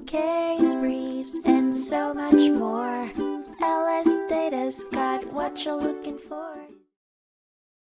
case briefs, and so much more. LSData's got what you're looking for.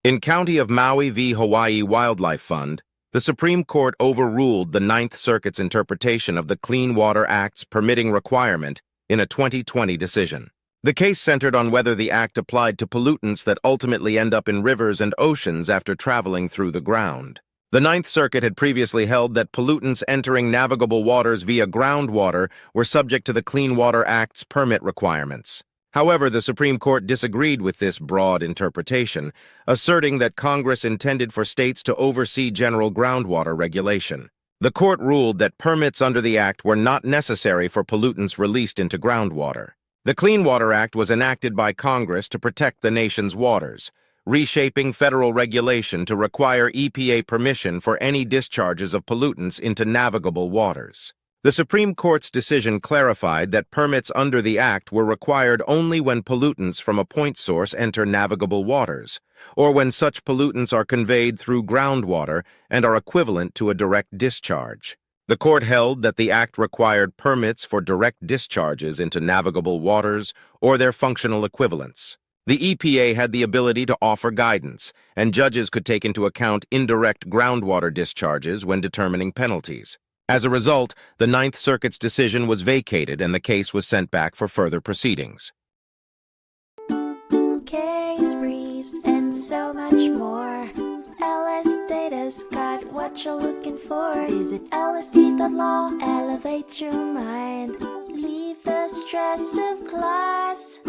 In County of Maui v. Hawaii Wildlife Fund, the Supreme Court overruled the Ninth Circuit's interpretation of the Clean Water Act's permitting requirement in a 2020 decision. The case centered on whether the act applied to pollutants that ultimately end up in rivers and oceans after traveling through the ground. The Ninth Circuit had previously held that pollutants entering navigable waters via groundwater were subject to the Clean Water Act's permit requirements. However, the Supreme Court disagreed with this broad interpretation, asserting that Congress intended for states to oversee general groundwater regulation. The court ruled that permits under the act were not necessary for pollutants released into groundwater. The Clean Water Act was enacted by Congress to protect the nation's waters, reshaping federal regulation to require EPA permission for any discharges of pollutants into navigable waters. The Supreme Court's decision clarified that permits under the Act were required only when pollutants from a point source enter navigable waters, or when such pollutants are conveyed through groundwater and are equivalent to a direct discharge. The court held that the Act required permits for direct discharges into navigable waters or their functional equivalents. The EPA had the ability to offer guidance, and judges could take into account indirect groundwater discharges when determining penalties. As a result, the Ninth Circuit's decision was vacated and the case was sent back for further proceedings. Case briefs, and so much more. LSData's got what you're looking for. Visit lsd.law, elevate your mind. Leave the stress of class.